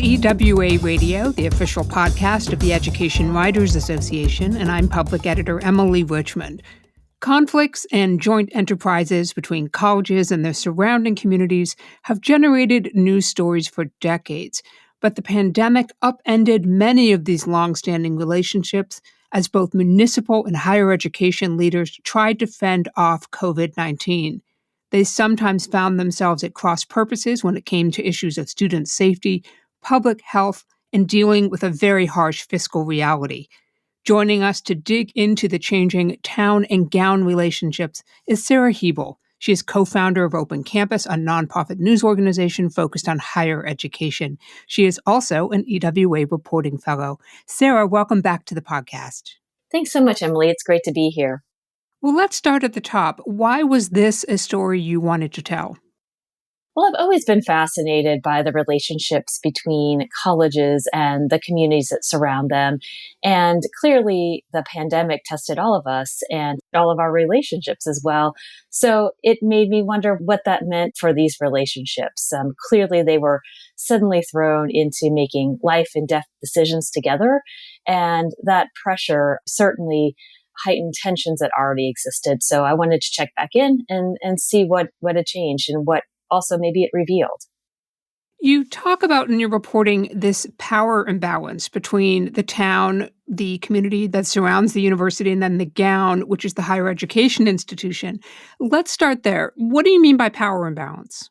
EWA Radio, the official podcast of the Education Writers Association, and I'm public editor Emily Richmond. Conflicts and joint enterprises between colleges and their surrounding communities have generated news stories for decades, but the pandemic upended many of these long-standing relationships as both municipal and higher education leaders tried to fend off COVID-19. They sometimes found themselves at cross purposes when it came to issues of student safety, public health, and dealing with a very harsh fiscal reality. Joining us to dig into the changing town and gown relationships is Sara Hebel. She is co-founder of Open Campus, a nonprofit news organization focused on higher education. She is also an EWA Reporting Fellow. Sara, welcome back to the podcast. Thanks so much, Emily. It's great to be here. Well, let's start at the top. Why was this a story you wanted to tell? Well, I've always been fascinated by the relationships between colleges and the communities that surround them. And clearly, the pandemic tested all of us and all of our relationships as well. So it made me wonder what that meant for these relationships. Clearly, they were suddenly thrown into making life and death decisions together. And that pressure certainly heightened tensions that already existed. So I wanted to check back in and see what had changed and what also maybe it revealed. You talk about in your reporting this power imbalance between the town, the community that surrounds the university, and then the gown, which is the higher education institution. Let's start there. What do you mean by power imbalance?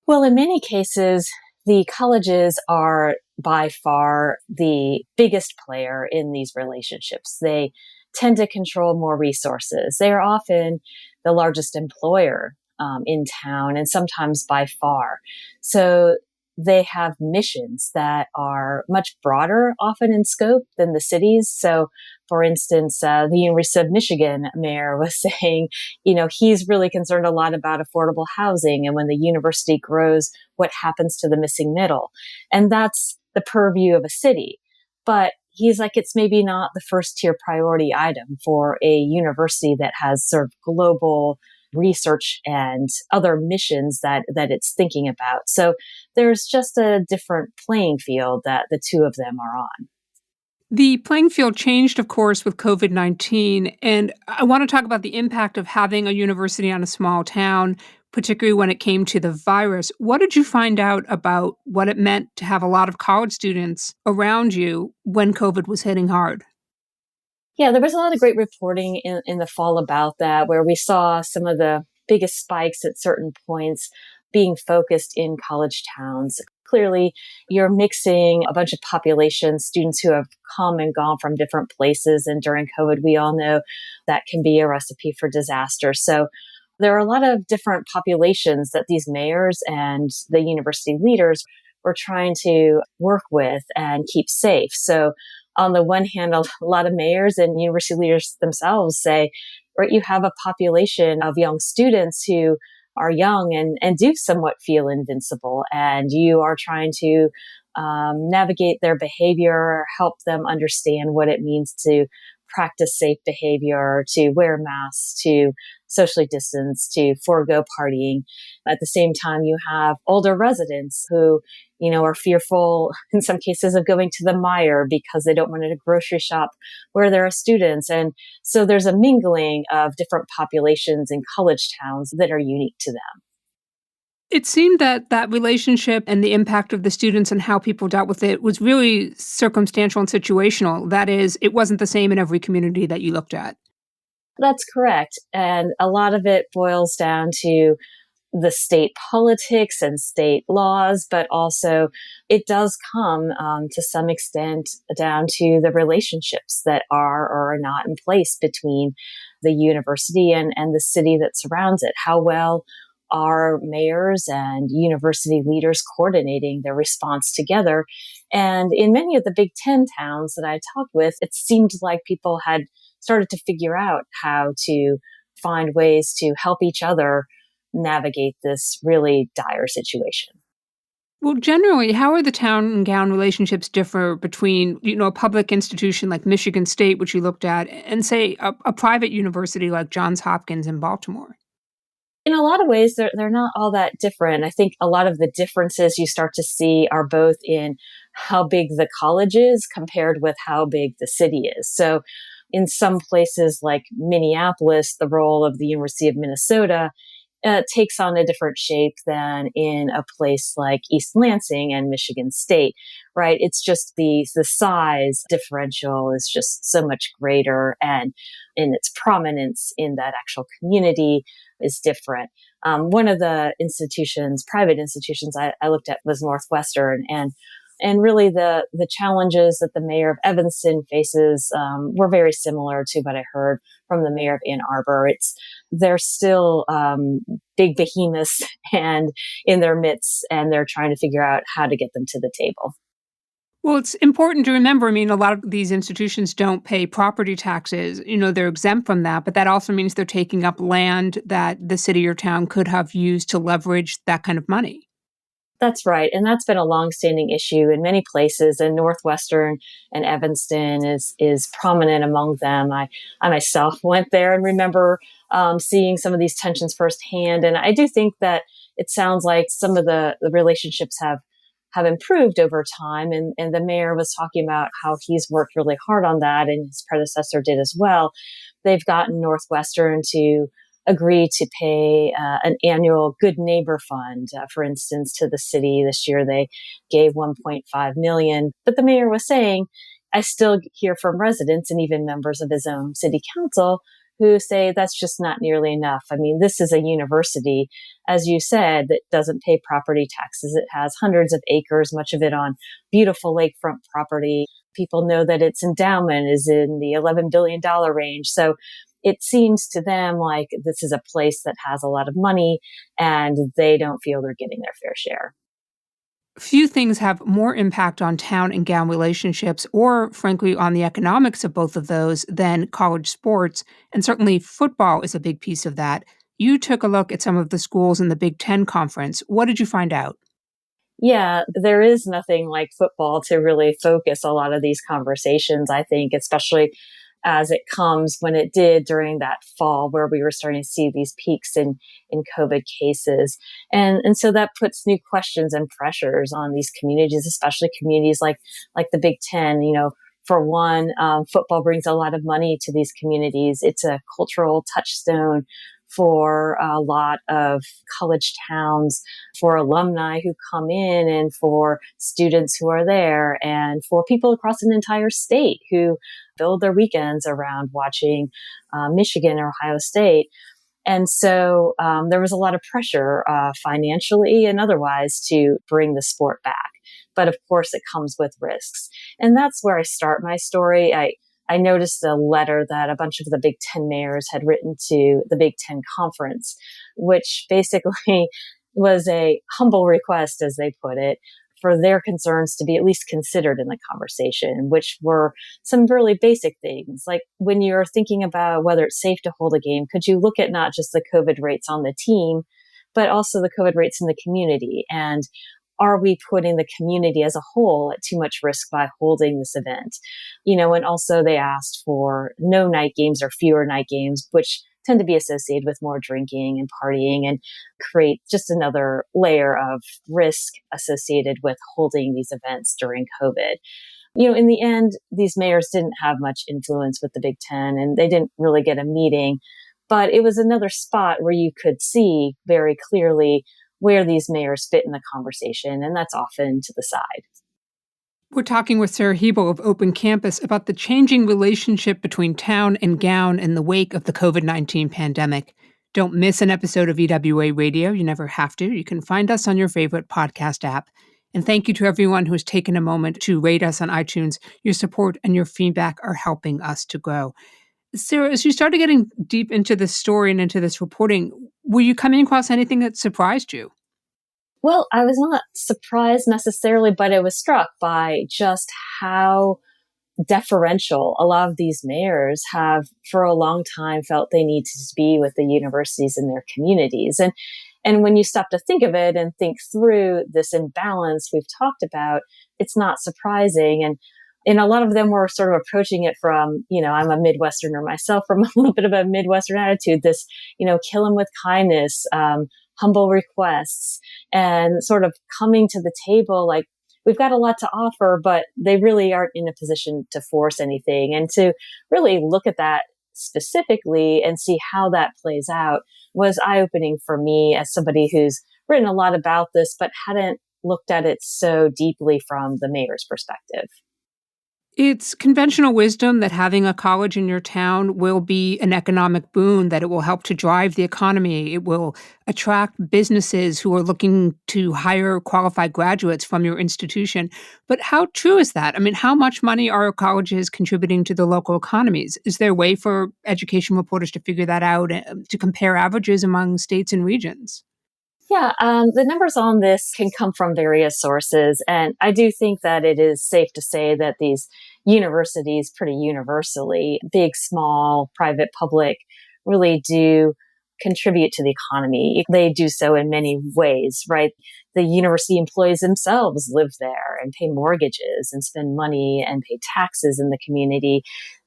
Well, in many cases, the colleges are by far the biggest player in these relationships. They tend to control more resources. They are often the largest employer in town, and sometimes by far. So they have missions that are much broader, often in scope, than the cities. So, for instance, the University of Michigan mayor was saying, he's really concerned a lot about affordable housing, and when the university grows, what happens to the missing middle? And that's the purview of a city. But he's like, it's maybe not the first tier priority item for a university that has sort of global research and other missions that it's thinking about. So there's just a different playing field that the two of them are on. The playing field changed, of course, with COVID-19, and I want to talk about the impact of having a university on a small town, particularly when it came to the virus. What did you find out about what it meant to have a lot of college students around you when COVID was hitting hard? Yeah, there was a lot of great reporting in the fall about that, where we saw some of the biggest spikes at certain points being focused in college towns. Clearly, you're mixing a bunch of population, students who have come and gone from different places. And during COVID, we all know that can be a recipe for disaster. So there are a lot of different populations that these mayors and the university leaders were trying to work with and keep safe. So on the one hand, a lot of mayors and university leaders themselves say, right, you have a population of young students who are young and do somewhat feel invincible, and you are trying to navigate their behavior, help them understand what it means to practice safe behavior, to wear masks, to socially distance, to forego partying. At the same time, you have older residents who, are fearful in some cases of going to the Meijer because they don't want to grocery shop where there are students. And so there's a mingling of different populations in college towns that are unique to them. It seemed that relationship and the impact of the students and how people dealt with it was really circumstantial and situational. That is, it wasn't the same in every community that you looked at. That's correct. And a lot of it boils down to the state politics and state laws, but also it does come to some extent down to the relationships that are or are not in place between the university and the city that surrounds it. How well are mayors and university leaders coordinating their response together? And in many of the Big Ten towns that I talked with, it seemed like people had started to figure out how to find ways to help each other navigate this really dire situation. Well, generally, how are the town and gown relationships differ between, a public institution like Michigan State, which you looked at, and say a private university like Johns Hopkins in Baltimore? In a lot of ways, they're not all that different. I think a lot of the differences you start to see are both in how big the college is compared with how big the city is. So in some places like Minneapolis, the role of the University of Minnesota takes on a different shape than in a place like East Lansing and Michigan State, right? It's just the size differential is just so much greater, and in its prominence in that actual community is different. One of the private institutions I looked at was Northwestern, and really the challenges that the mayor of Evanston faces were very similar to what I heard from the mayor of Ann Arbor. They're still big behemoths and in their midst, and they're trying to figure out how to get them to the table. Well, it's important to remember, I mean, a lot of these institutions don't pay property taxes. They're exempt from that, but that also means they're taking up land that the city or town could have used to leverage that kind of money. That's right. And that's been a longstanding issue in many places. And Northwestern and Evanston is prominent among them. I myself went there and remember seeing some of these tensions firsthand. And I do think that it sounds like some of the relationships have improved over time. And the mayor was talking about how he's worked really hard on that, and his predecessor did as well. They've gotten Northwestern to agree to pay an annual good neighbor fund, for instance, to the city. This year they gave 1.5 million. But the mayor was saying, I still hear from residents and even members of his own city council who say that's just not nearly enough. I mean, this is a university, as you said, that doesn't pay property taxes. It has hundreds of acres, much of it on beautiful lakefront property. People know that its endowment is in the $11 billion range. So it seems to them like this is a place that has a lot of money and they don't feel they're getting their fair share. Few things have more impact on town and gown relationships, or frankly, on the economics of both of those, than college sports. And certainly football is a big piece of that. You took a look at some of the schools in the Big Ten Conference. What did you find out? Yeah, there is nothing like football to really focus a lot of these conversations, I think, especially as it comes when it did during that fall where we were starting to see these peaks in COVID cases. And so that puts new questions and pressures on these communities, especially communities like the Big Ten. For one, football brings a lot of money to these communities. It's a cultural touchstone for a lot of college towns, for alumni who come in, and for students who are there, and for people across an entire state who build their weekends around watching Michigan or Ohio State. And so there was a lot of pressure financially and otherwise to bring the sport back. But of course, it comes with risks. And that's where I start my story. I noticed a letter that a bunch of the Big Ten mayors had written to the Big Ten Conference, which basically was a humble request, as they put it, for their concerns to be at least considered in the conversation, which were some really basic things. Like when you're thinking about whether it's safe to hold a game, could you look at not just the COVID rates on the team, but also the COVID rates in the community? And are we putting the community as a whole at too much risk by holding this event? And also they asked for no night games or fewer night games, which tend to be associated with more drinking and partying and create just another layer of risk associated with holding these events during COVID. In the end, these mayors didn't have much influence with the Big Ten, and they didn't really get a meeting. But it was another spot where you could see very clearly where these mayors fit in the conversation, and that's often to the side. We're talking with Sara Hebel of Open Campus about the changing relationship between town and gown in the wake of the COVID-19 pandemic. Don't miss an episode of EWA Radio. You never have to. You can find us on your favorite podcast app. And thank you to everyone who has taken a moment to rate us on iTunes. Your support and your feedback are helping us to grow. Sara, as you started getting deep into this story and into this reporting, were you coming across anything that surprised you? Well, I was not surprised necessarily, but I was struck by just how deferential a lot of these mayors have for a long time felt they need to be with the universities in their communities. And when you stop to think of it and think through this imbalance we've talked about, it's not surprising. And And a lot of them were sort of approaching it from, I'm a Midwesterner myself, from a little bit of a Midwestern attitude, this, kill them with kindness, humble requests, and sort of coming to the table like, we've got a lot to offer, but they really aren't in a position to force anything. And to really look at that specifically and see how that plays out was eye-opening for me as somebody who's written a lot about this, but hadn't looked at it so deeply from the mayor's perspective. It's conventional wisdom that having a college in your town will be an economic boon, that it will help to drive the economy. It will attract businesses who are looking to hire qualified graduates from your institution. But how true is that? I mean, how much money are colleges contributing to the local economies? Is there a way for education reporters to figure that out, to compare averages among states and regions? Yeah, the numbers on this can come from various sources. And I do think that it is safe to say that these universities, pretty universally, big, small, private, public, really do contribute to the economy. They do so in many ways, right? The university employees themselves live there and pay mortgages and spend money and pay taxes in the community.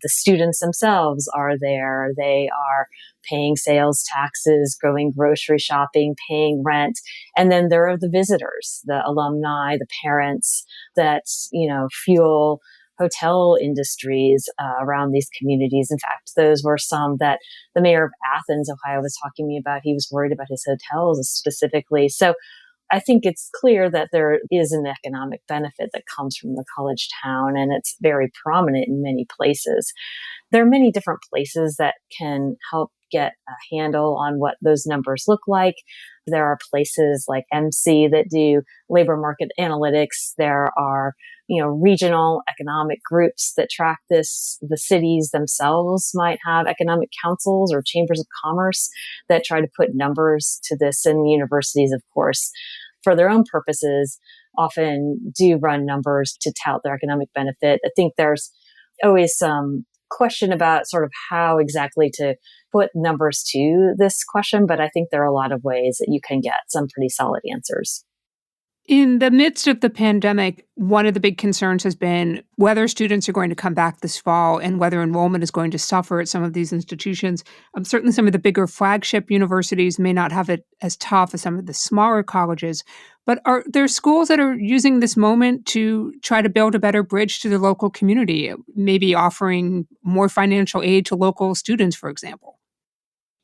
The students themselves are there. They are paying sales taxes, going grocery shopping, paying rent. And then there are the visitors, the alumni, the parents that, fuel hotel industries around these communities. In fact, those were some that the mayor of Athens, Ohio, was talking to me about. He was worried about his hotels specifically. So I think it's clear that there is an economic benefit that comes from the college town, and it's very prominent in many places. There are many different places that can help get a handle on what those numbers look like. There are places like MC that do labor market analytics. There are, regional economic groups that track this. The cities themselves might have economic councils or chambers of commerce that try to put numbers to this. And universities, of course, for their own purposes, often do run numbers to tout their economic benefit. I think there's always some question about sort of how exactly to put numbers to this question, but I think there are a lot of ways that you can get some pretty solid answers. In the midst of the pandemic, one of the big concerns has been whether students are going to come back this fall and whether enrollment is going to suffer at some of these institutions. Certainly, some of the bigger flagship universities may not have it as tough as some of the smaller colleges. But are there schools that are using this moment to try to build a better bridge to the local community, maybe offering more financial aid to local students, for example?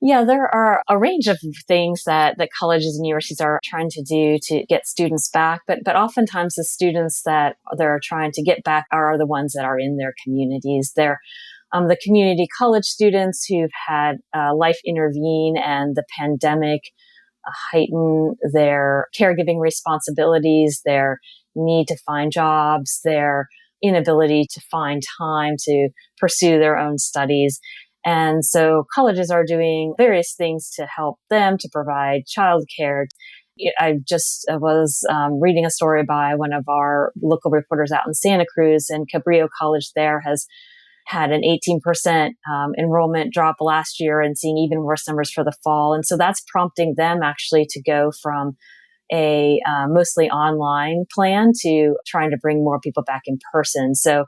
Yeah, there are a range of things that colleges and universities are trying to do to get students back, but oftentimes the students that they're trying to get back are the ones that are in their communities. They're the community college students who've had life intervene and the pandemic heighten their caregiving responsibilities, their need to find jobs, their inability to find time to pursue their own studies. And so colleges are doing various things to help them to provide childcare. I just was reading a story by one of our local reporters out in Santa Cruz, and Cabrillo College there has had an 18% enrollment drop last year and seeing even worse numbers for the fall. And so that's prompting them actually to go from a mostly online plan to trying to bring more people back in person. So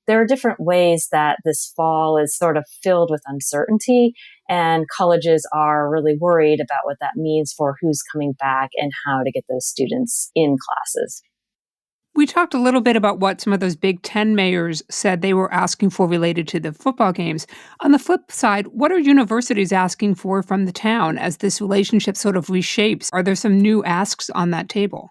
there are different ways that this fall is sort of filled with uncertainty, and colleges are really worried about what that means for who's coming back and how to get those students in classes. We talked a little bit about what some of those Big Ten mayors said they were asking for related to the football games. On the flip side, what are universities asking for from the town as this relationship sort of reshapes? Are there some new asks on that table?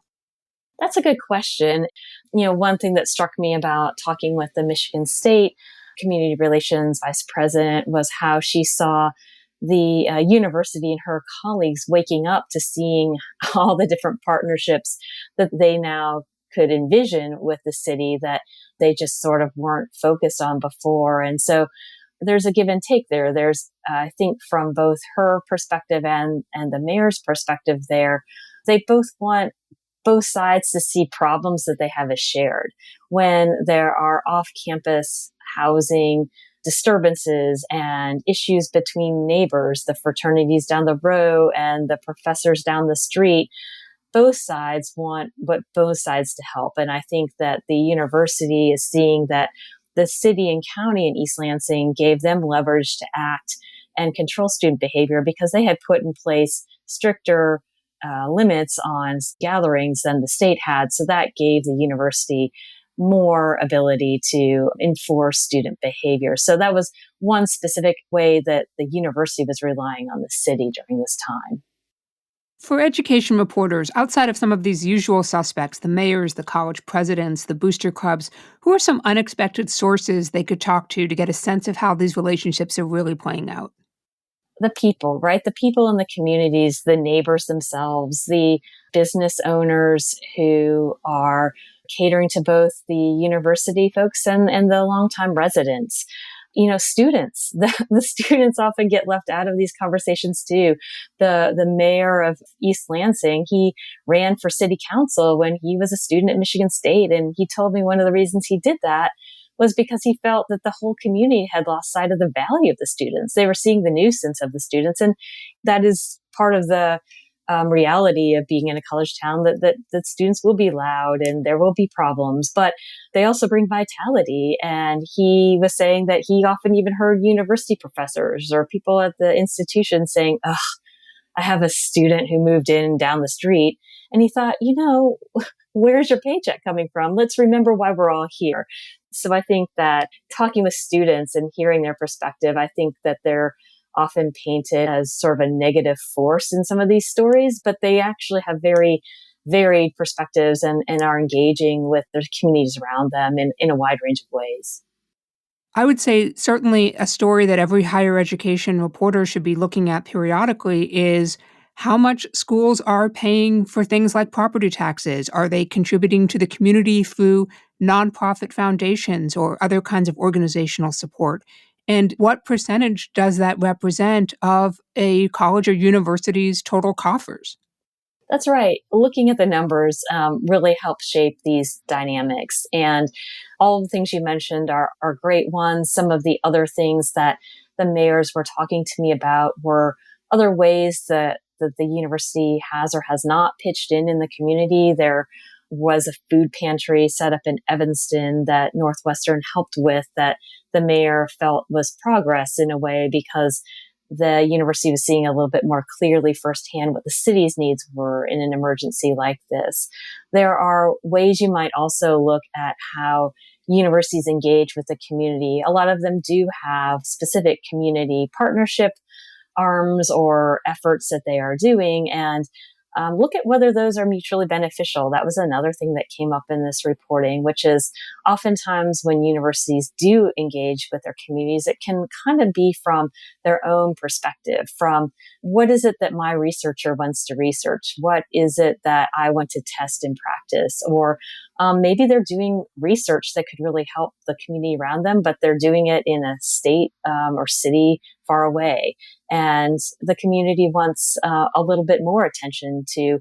That's a good question. One thing that struck me about talking with the Michigan State Community Relations Vice President was how she saw the university and her colleagues waking up to seeing all the different partnerships that they now could envision with the city that they just sort of weren't focused on before. And so there's a give and take there. There's, I think, from both her perspective and the mayor's perspective there, they both want both sides to see problems that they have as shared. When there are off-campus housing disturbances and issues between neighbors, the fraternities down the row and the professors down the street, both sides want what both sides to help. And I think that the university is seeing that the city and county in East Lansing gave them leverage to act and control student behavior because they had put in place stricter limits on gatherings than the state had. So that gave the university more ability to enforce student behavior. So that was one specific way that the university was relying on the city during this time. For education reporters, outside of some of these usual suspects, the mayors, the college presidents, the booster clubs, who are some unexpected sources they could talk to get a sense of how these relationships are really playing out? The people, right? The people in the communities, the neighbors themselves, the business owners who are catering to both the university folks and the longtime residents. Students, the students often get left out of these conversations too. The mayor of East Lansing, he ran for city council when he was a student at Michigan State. And he told me one of the reasons he did that was because he felt that the whole community had lost sight of the value of the students. They were seeing the nuisance of the students. And that is part of the reality of being in a college town, that students will be loud and there will be problems, but they also bring vitality. And he was saying that he often even heard university professors or people at the institution saying, "Ugh, I have a student who moved in down the street." And he thought, where's your paycheck coming from? Let's remember why we're all here. So I think that talking with students and hearing their perspective, I think that they're often painted as sort of a negative force in some of these stories, but they actually have very varied perspectives and are engaging with their communities around them in a wide range of ways. I would say certainly a story that every higher education reporter should be looking at periodically is how much schools are paying for things like property taxes. Are they contributing to the community through nonprofit foundations or other kinds of organizational support? And what percentage does that represent of a college or university's total coffers? That's right. Looking at the numbers really helps shape these dynamics. And all of the things you mentioned are great ones. Some of the other things that the mayors were talking to me about were other ways that the university has or has not pitched in the community. There was a food pantry set up in Evanston that Northwestern helped with that the mayor felt was progress in a way because the university was seeing a little bit more clearly firsthand what the city's needs were in an emergency like this. There are ways you might also look at how universities engage with the community. A lot of them do have specific community partnership arms or efforts that they are doing, and look at whether those are mutually beneficial. That was another thing that came up in this reporting, which is oftentimes when universities do engage with their communities, it can kind of be from their own perspective, from what is it that my researcher wants to research? What is it that I want to test in practice? Or maybe they're doing research that could really help the community around them, but they're doing it in a state or city far away. And the community wants a little bit more attention to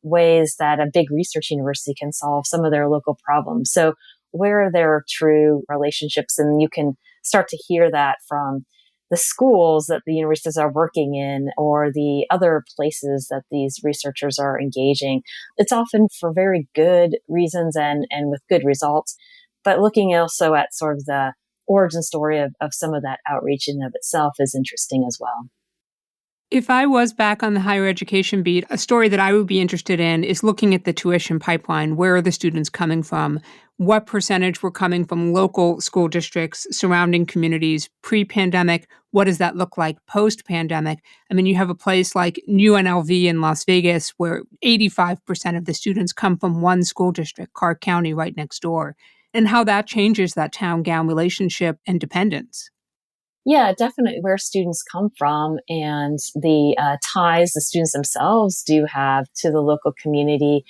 ways that a big research university can solve some of their local problems. So where are there true relationships? And you can start to hear that from the schools that the universities are working in or the other places that these researchers are engaging. It's often for very good reasons and with good results, but looking also at sort of the origin story of some of that outreach in and of itself is interesting as well. If I was back on the higher education beat, a story that I would be interested in is looking at the tuition pipeline. Where are the students coming from? What percentage were coming from local school districts, surrounding communities pre-pandemic? What does that look like post-pandemic? I mean, you have a place like UNLV in Las Vegas where 85% of the students come from one school district, Clark County, right next door, and how that changes that town-gown relationship and dependence. Yeah, definitely where students come from and the ties the students themselves do have to the local community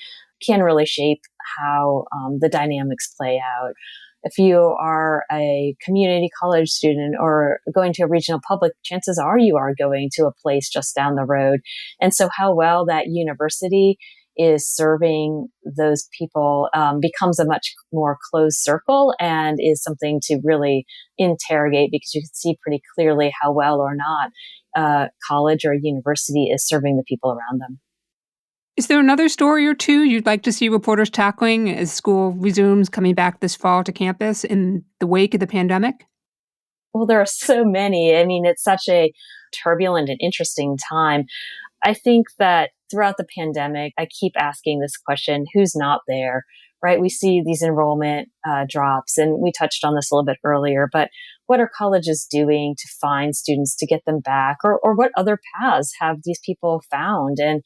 can really shape how the dynamics play out. If you are a community college student or going to a regional public, chances are you are going to a place just down the road. And so, how well that university is serving those people becomes a much more closed circle and is something to really interrogate because you can see pretty clearly how well or not college or university is serving the people around them. Is there another story or two you'd like to see reporters tackling as school resumes coming back this fall to campus in the wake of the pandemic? Well, there are so many. I mean, it's such a turbulent and interesting time. I think that throughout the pandemic, I keep asking this question, who's not there, right? We see these enrollment drops, and we touched on this a little bit earlier, but what are colleges doing to find students to get them back? Or what other paths have these people found? And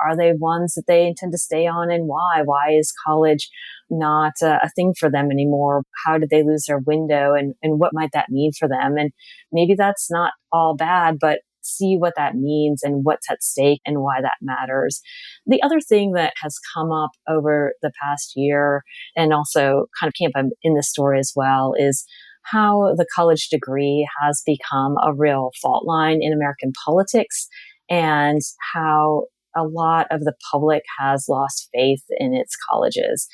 are they ones that they intend to stay on, and why? Why is college not a thing for them anymore? How did they lose their window, and what might that mean for them? And maybe that's not all bad, but see what that means and what's at stake and why that matters. The other thing that has come up over the past year, and also kind of came up in this story as well, is how the college degree has become a real fault line in American politics, and how a lot of the public has lost faith in its colleges.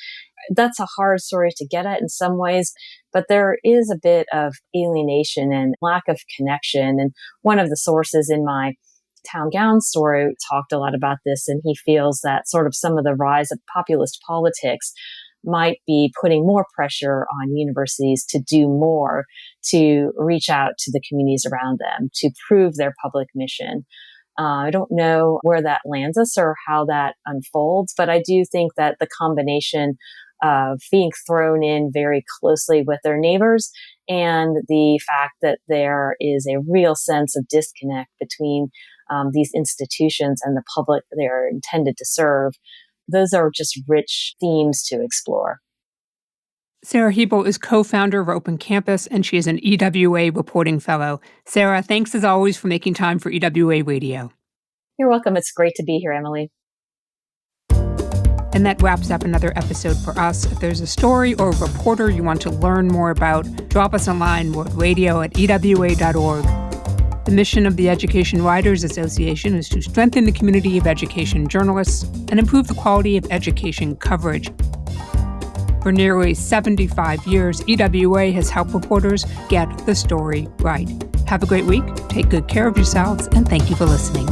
That's a hard story to get at in some ways, but there is a bit of alienation and lack of connection. And one of the sources in my Town Gown story talked a lot about this, and he feels that sort of some of the rise of populist politics might be putting more pressure on universities to do more to reach out to the communities around them, to prove their public mission. I don't know where that lands us or how that unfolds, but I do think that the combination of being thrown in very closely with their neighbors and the fact that there is a real sense of disconnect between these institutions and the public they're intended to serve, those are just rich themes to explore. Sara Hebel is co-founder of Open Campus, and she is an EWA Reporting Fellow. Sara, thanks as always for making time for EWA Radio. You're welcome. It's great to be here, Emily. And that wraps up another episode for us. If there's a story or a reporter you want to learn more about, drop us a line, radio@ewa.org. The mission of the Education Writers Association is to strengthen the community of education journalists and improve the quality of education coverage. For nearly 75 years, EWA has helped reporters get the story right. Have a great week, take good care of yourselves, and thank you for listening.